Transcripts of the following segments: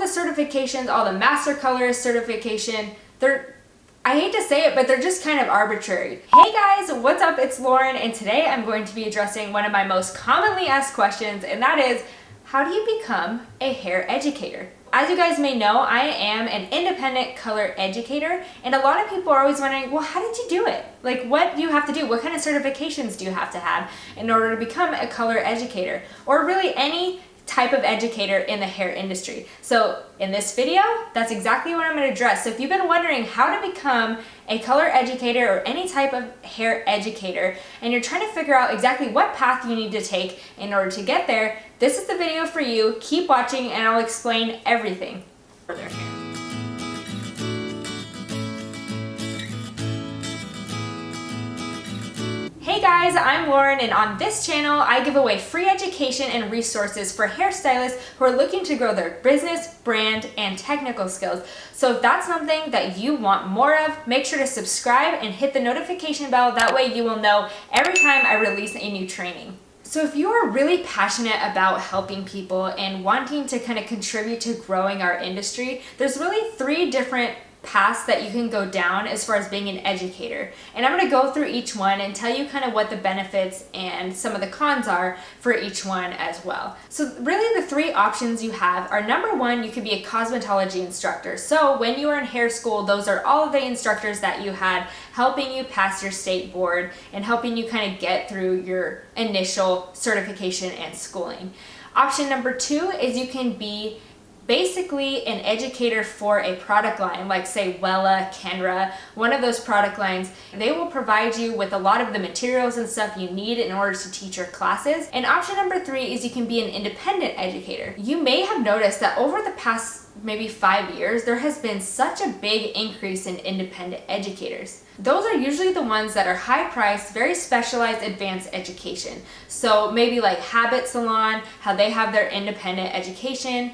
certifications, all the master colorist certification, I hate to say it, but they're just kind of arbitrary. Hey guys, what's up? It's Lauren, and today I'm going to be addressing one of my most commonly asked questions, and that is, how do you become a hair educator? As you guys may know, I am an independent color educator, and a lot of people are always wondering, well, how did you do it? Like, what do you have to do? What kind of certifications do you have to have in order to become a color educator? Or really any type of educator in the hair industry. So in this video, that's exactly what I'm going to address. So if you've been wondering how to become a color educator or any type of hair educator, and you're trying to figure out exactly what path you need to take in order to get there, this is the video for you. Keep watching and I'll explain everything further. Hey guys, I'm Lauren, and on this channel I give away free education and resources for hairstylists who are looking to grow their business, brand, and technical skills. So if that's something that you want more of, make sure to subscribe and hit the notification bell. That way you will know every time I release a new training. So if you are really passionate about helping people and wanting to kind of contribute to growing our industry, there's really three different paths that you can go down as far as being an educator. And I'm going to go through each one and tell you kind of what the benefits and some of the cons are for each one as well. So really the three options you have are, number one, you could be a cosmetology instructor. So when you were in hair school, those are all of the instructors that you had helping you pass your state board and helping you kind of get through your initial certification and schooling. Option number two is you can be basically an educator for a product line, like say Wella, Kenra, one of those product lines. They will provide you with a lot of the materials and stuff you need in order to teach your classes. And option number three is you can be an independent educator. You may have noticed that over the past maybe 5 years, there has been such a big increase in independent educators. Those are usually the ones that are high priced, very specialized advanced education. So maybe like Habit Salon, how they have their independent education.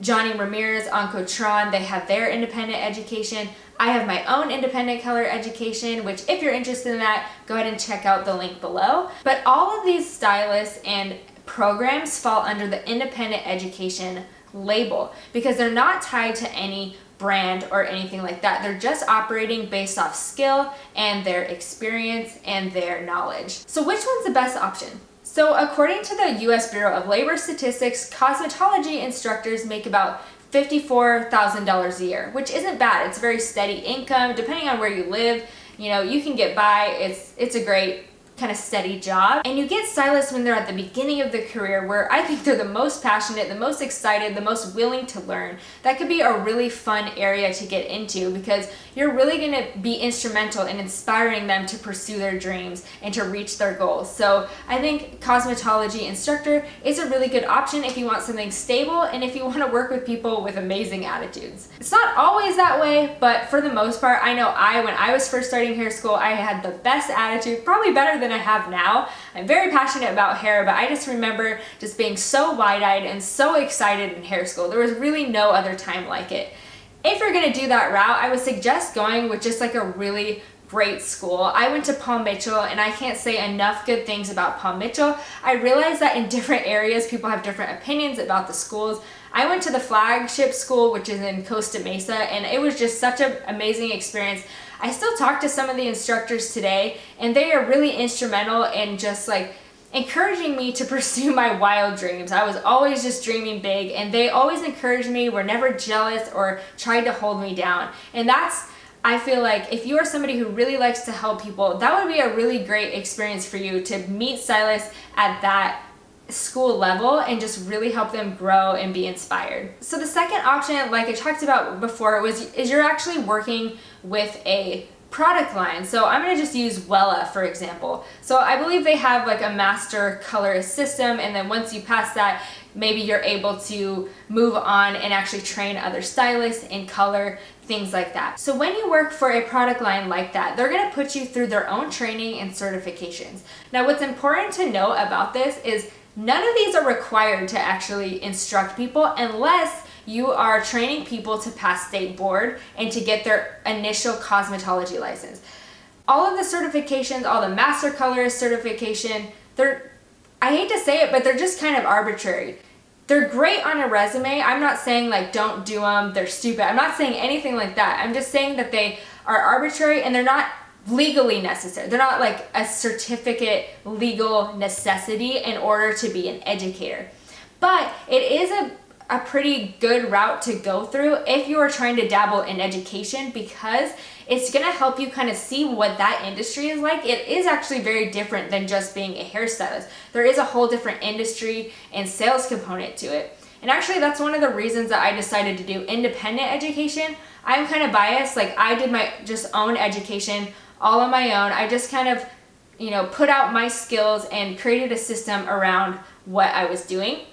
Johnny Ramirez, Oncotron, they have their independent education. I have my own independent color education, which if you're interested in that, go ahead and check out the link below. But all of these stylists and programs fall under the independent education label because they're not tied to any brand or anything like that. They're just operating based off skill and their experience and their knowledge. So which one's the best option? So according to the US Bureau of Labor Statistics, cosmetology instructors make about $54,000 a year, which isn't bad. It's a very steady income. Depending on where you live, you know, you can get by. It's a great kind of steady job. And you get stylists when they're at the beginning of their career, where I think they're the most passionate, the most excited, the most willing to learn. That could be a really fun area to get into because you're really going to be instrumental in inspiring them to pursue their dreams and to reach their goals. So I think cosmetology instructor is a really good option if you want something stable and if you want to work with people with amazing attitudes. It's not always that way, but for the most part, I know when I was first starting hair school, I had the best attitude, probably better than I have now. I'm very passionate about hair, but I just remember just being so wide-eyed and so excited in hair school. There was really no other time like it. If you're going to do that route, I would suggest going with just like a really great school. I went to Paul Mitchell, and I can't say enough good things about Paul Mitchell. I realize that in different areas, people have different opinions about the schools. I went to the flagship school, which is in Costa Mesa, and it was just such an amazing experience. I still talk to some of the instructors today, and they are really instrumental in just like encouraging me to pursue my wild dreams. I was always just dreaming big, and they always encouraged me, were never jealous or tried to hold me down. And I feel like if you are somebody who really likes to help people, that would be a really great experience for you to meet stylists at that school level and just really help them grow and be inspired. So the second option, like I talked about before, is you're actually working with a product line. So I'm going to just use Wella for example. So I believe they have like a master colorist system, and then once you pass that, maybe you're able to move on and actually train other stylists in color, things like that. So when you work for a product line like that, they're going to put you through their own training and certifications. Now what's important to know about this is none of these are required to actually instruct people unless you are training people to pass state board and to get their initial cosmetology license. All of the certifications, all the master colorist certification, I hate to say it, but they're just kind of arbitrary. They're great on a resume. I'm not saying like don't do them, they're stupid. I'm not saying anything like that. I'm just saying that they are arbitrary and they're not legally necessary. They're not like a certificate legal necessity in order to be an educator. But it is a pretty good route to go through if you are trying to dabble in education, because it's going to help you kind of see what that industry is like. It is actually very different than just being a hairstylist. There is a whole different industry and sales component to it. And actually that's one of the reasons that I decided to do independent education. I'm kind of biased. Like I did my just own education all on my own. I just kind of, put out my skills and created a system around what I was doing.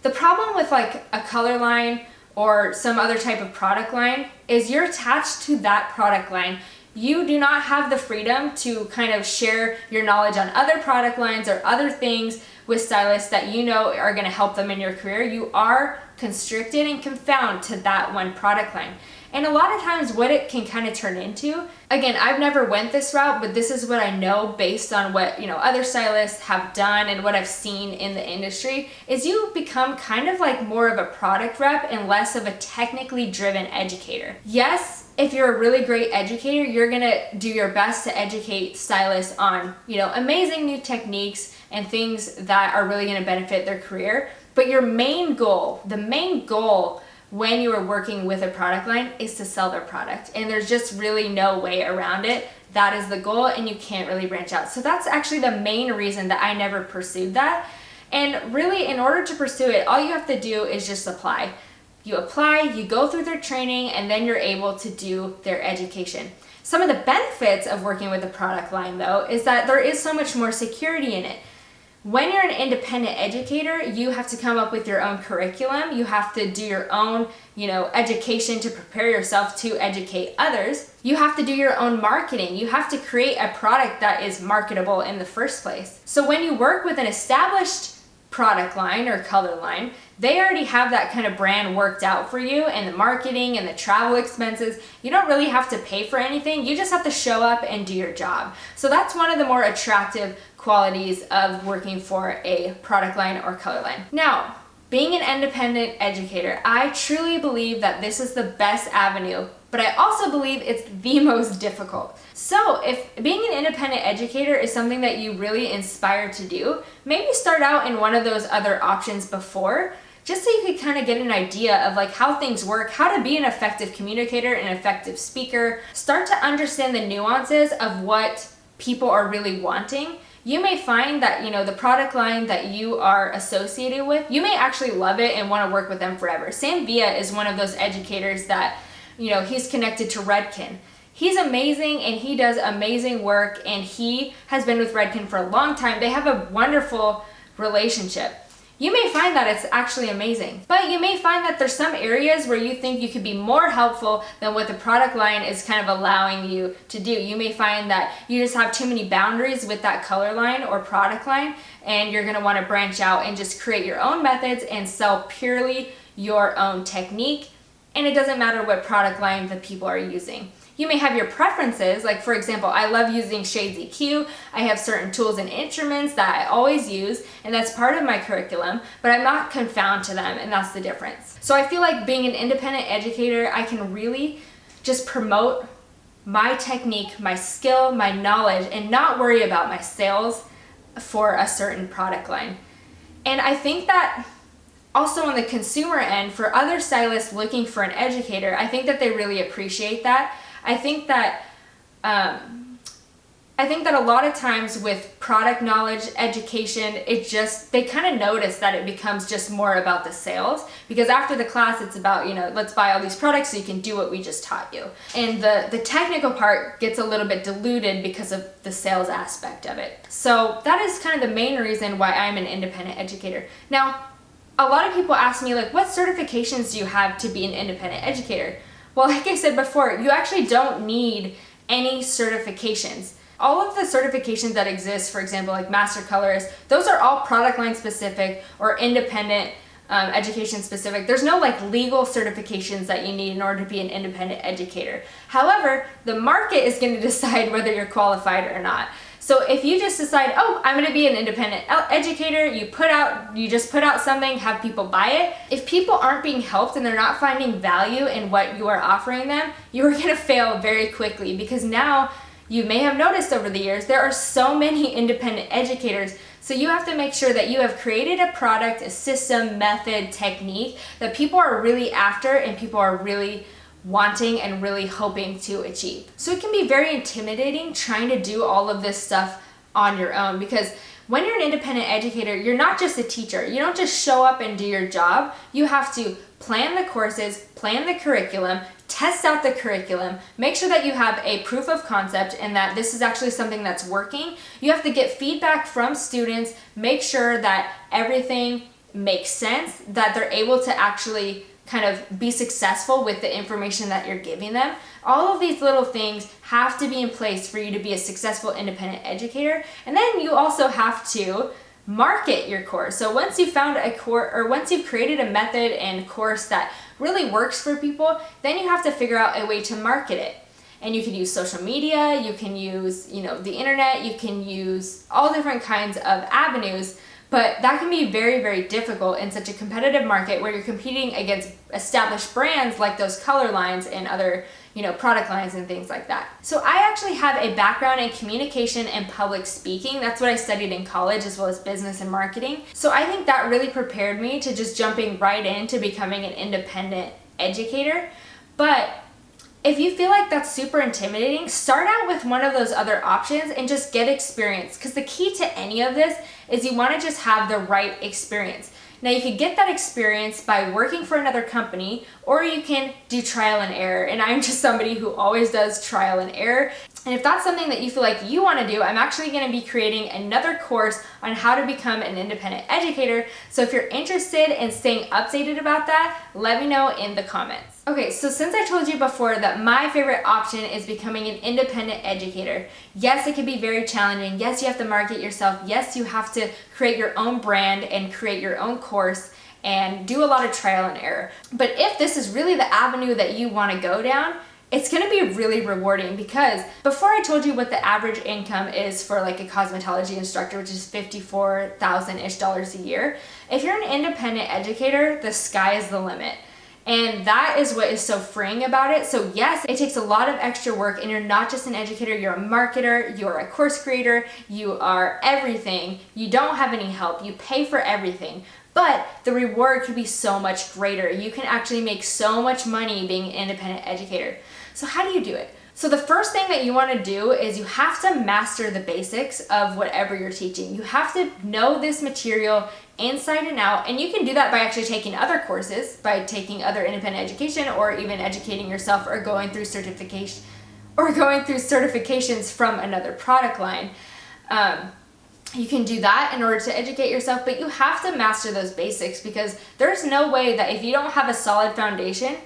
The problem with like a color line or some other type of product line is you're attached to that product line. You do not have the freedom to kind of share your knowledge on other product lines or other things with stylists that are going to help them in your career. You are constricted and confined to that one product line. And a lot of times what it can kind of turn into, again, I've never went this route, but this is what I know based on what, other stylists have done and what I've seen in the industry, is you become kind of like more of a product rep and less of a technically driven educator. Yes, if you're a really great educator, you're gonna do your best to educate stylists on, amazing new techniques and things that are really gonna benefit their career. But your main goal, the main goal when you are working with a product line is to sell their product. And there's just really no way around it. That is the goal and you can't really branch out. So that's actually the main reason that I never pursued that. And really in order to pursue it, all you have to do is just apply. You apply, you go through their training, and then you're able to do their education. Some of the benefits of working with a product line though is that there is so much more security in it. When you're an independent educator, you have to come up with your own curriculum. You have to do your own, education to prepare yourself to educate others. You have to do your own marketing. You have to create a product that is marketable in the first place. So when you work with an established product line or color line, they already have that kind of brand worked out for you, and the marketing and the travel expenses. You don't really have to pay for anything. You just have to show up and do your job. So that's one of the more attractive qualities of working for a product line or color line. Now, being an independent educator, I truly believe that this is the best avenue, but I also believe it's the most difficult. So if being an independent educator is something that you really inspire to do, maybe start out in one of those other options before, just so you could kind of get an idea of like how things work, how to be an effective communicator, an effective speaker. Start to understand the nuances of what people are really wanting. You may find that, the product line that you are associated with, you may actually love it and want to work with them forever. Sam Villa is one of those educators that, he's connected to Redken. He's amazing and he does amazing work, and he has been with Redken for a long time. They have a wonderful relationship. You may find that it's actually amazing, but you may find that there's some areas where you think you could be more helpful than what the product line is kind of allowing you to do. You may find that you just have too many boundaries with that color line or product line, and you're gonna wanna branch out and just create your own methods and sell purely your own technique. And it doesn't matter what product line the people are using. You may have your preferences, like for example, I love using Shades EQ. I have certain tools and instruments that I always use, and that's part of my curriculum, but I'm not confined to them, and that's the difference. So I feel like being an independent educator, I can really just promote my technique, my skill, my knowledge, and not worry about my sales for a certain product line. And I think that also on the consumer end, for other stylists looking for an educator, I think that they really appreciate that. I think that a lot of times with product knowledge, education, they kind of notice that it becomes just more about the sales, because after the class it's about, let's buy all these products so you can do what we just taught you. And the technical part gets a little bit diluted because of the sales aspect of it. So that is kind of the main reason why I'm an independent educator. Now, a lot of people ask me like, what certifications do you have to be an independent educator? Well, like I said before, you actually don't need any certifications. All of the certifications that exist, for example, like Master Colorist, those are all product line specific or independent education specific. There's no like legal certifications that you need in order to be an independent educator. However, the market is going to decide whether you're qualified or not. So if you just decide, oh, I'm gonna be an independent educator, you just put out something, have people buy it. If people aren't being helped and they're not finding value in what you are offering them, you are gonna fail very quickly, because now you may have noticed over the years, there are so many independent educators. So you have to make sure that you have created a product, a system, method, technique that people are really after and people are really wanting and really hoping to achieve. So it can be very intimidating trying to do all of this stuff on your own, because when you're an independent educator, you're not just a teacher. You don't just show up and do your job. You have to plan the courses, plan the curriculum, test out the curriculum, make sure that you have a proof of concept and that this is actually something that's working. You have to get feedback from students, make sure that everything makes sense, that they're able to actually kind of be successful with the information that you're giving them. All of these little things have to be in place for you to be a successful independent educator. And then you also have to market your course. So once you've found a course, or once you've created a method and course that really works for people, then you have to figure out a way to market it. And you can use social media, you can use, the internet, you can use all different kinds of avenues, but that can be very, very difficult in such a competitive market where you're competing against established brands like those color lines and other, product lines and things like that. So I actually have a background in communication and public speaking. That's what I studied in college, as well as business and marketing. So I think that really prepared me to just jumping right into becoming an independent educator. But if you feel like that's super intimidating, start out with one of those other options and just get experience, because the key to any of this is you want to just have the right experience. Now you could get that experience by working for another company, or you can do trial and error. And I'm just somebody who always does trial and error. And if that's something that you feel like you want to do, I'm actually going to be creating another course on how to become an independent educator. So if you're interested in staying updated about that, let me know in the comments. Okay, so since I told you before that my favorite option is becoming an independent educator, yes, it can be very challenging. Yes, you have to market yourself. Yes, you have to create your own brand and create your own course and do a lot of trial and error. But if this is really the avenue that you want to go down, it's going to be really rewarding, because before I told you what the average income is for like a cosmetology instructor, which is $54,000-ish a year, if you're an independent educator, the sky is the limit. And that is what is so freeing about it. So yes, it takes a lot of extra work, and you're not just an educator, you're a marketer, you're a course creator, you are everything. You don't have any help, you pay for everything. But the reward could be so much greater. You can actually make so much money being an independent educator. So how do you do it? So the first thing that you want to do is you have to master the basics of whatever you're teaching. You have to know this material inside and out, and you can do that by actually taking other courses, by taking other independent education, or even educating yourself, or going through certification, or going through certifications from another product line. You can do that in order to educate yourself, but you have to master those basics, because there's no way that if you don't have a solid foundation,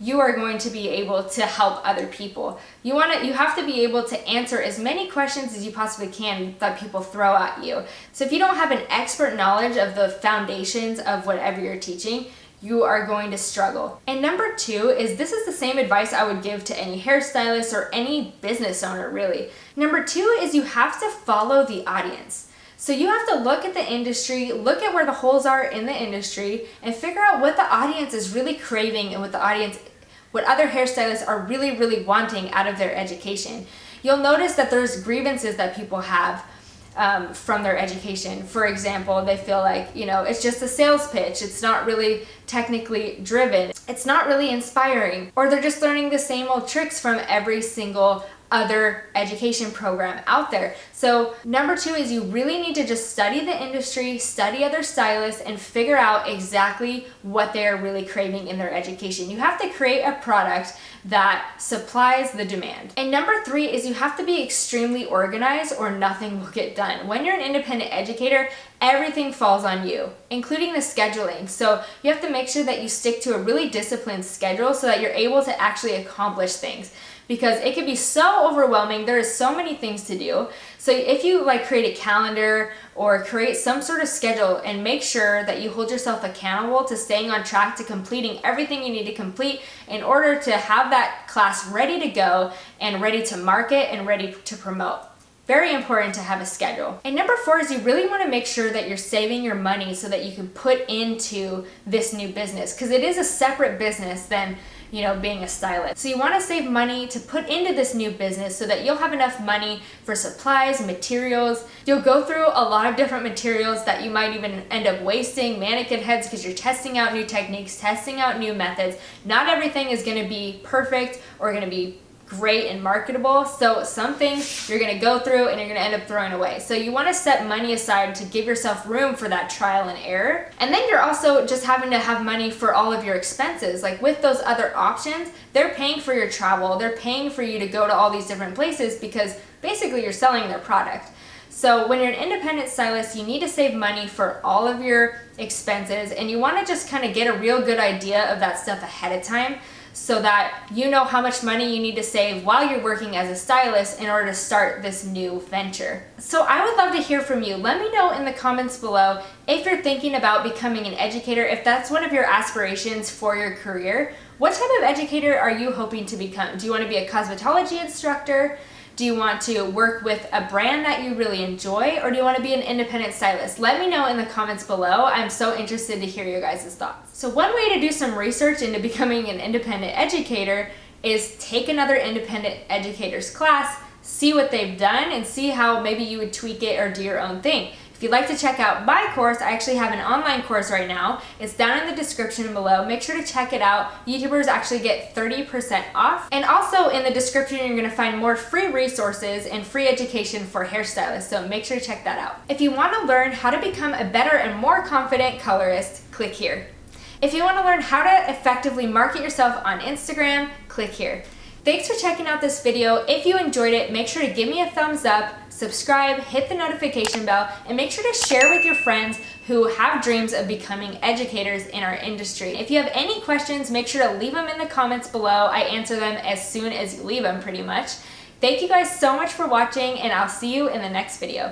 you are going to be able to help other people. You have to be able to answer as many questions as you possibly can that people throw at you. So if you don't have an expert knowledge of the foundations of whatever you're teaching, you are going to struggle. And number two is, this is the same advice I would give to any hairstylist or any business owner, really. Number two is you have to follow the audience. So you have to look at the industry, look at where the holes are in the industry, and figure out what the audience is really craving and what other hairstylists are really, really wanting out of their education. You'll notice that there's grievances that people have from their education. For example, they feel like, it's just a sales pitch. It's not really technically driven. It's not really inspiring. Or they're just learning the same old tricks from every single other education program out there. So number two is you really need to just study the industry, study other stylists, and figure out exactly what they're really craving in their education. You have to create a product that supplies the demand. And number three is you have to be extremely organized, or nothing will get done. When you're an independent educator, everything falls on you, including the scheduling. So you have to make sure that you stick to a really disciplined schedule so that you're able to actually accomplish things, because it can be so overwhelming. There is so many things to do. So if you create a calendar or create some sort of schedule, and make sure that you hold yourself accountable to staying on track to completing everything you need to complete in order to have that class ready to go and ready to market and ready to promote. Very important to have a schedule. And number 4 is you really want to make sure that you're saving your money so that you can put into this new business, because it is a separate business than being a stylist. So you want to save money to put into this new business so that you'll have enough money for supplies, materials. You'll go through a lot of different materials that you might even end up wasting, mannequin heads, because you're testing out new techniques, testing out new methods. Not everything is going to be perfect or going to be great and marketable. So some things you're going to go through and you're going to end up throwing away. So you want to set money aside to give yourself room for that trial and error. And then you're also just having to have money for all of your expenses. Like with those other options, they're paying for your travel. They're paying for you to go to all these different places because basically you're selling their product. So when you're an independent stylist, you need to save money for all of your expenses, and you want to just kind of get a real good idea of that stuff ahead of time, so that you know how much money you need to save while you're working as a stylist in order to start this new venture. So I would love to hear from you. Let me know in the comments below if you're thinking about becoming an educator, if that's one of your aspirations for your career. What type of educator are you hoping to become? Do you want to be a cosmetology instructor? Do you want to work with a brand that you really enjoy, or do you want to be an independent stylist? Let me know in the comments below. I'm so interested to hear your guys' thoughts. So one way to do some research into becoming an independent educator is take another independent educator's class, see what they've done, and see how maybe you would tweak it or do your own thing. If you'd like to check out my course, I actually have an online course right now. It's down in the description below. Make sure to check it out. YouTubers actually get 30% off. And also in the description, you're gonna find more free resources and free education for hairstylists, so make sure to check that out. If you wanna learn how to become a better and more confident colorist, click here. If you wanna learn how to effectively market yourself on Instagram, click here. Thanks for checking out this video. If you enjoyed it, make sure to give me a thumbs up, subscribe, hit the notification bell, and make sure to share with your friends who have dreams of becoming educators in our industry. If you have any questions, make sure to leave them in the comments below. I answer them as soon as you leave them, pretty much. Thank you guys so much for watching, and I'll see you in the next video.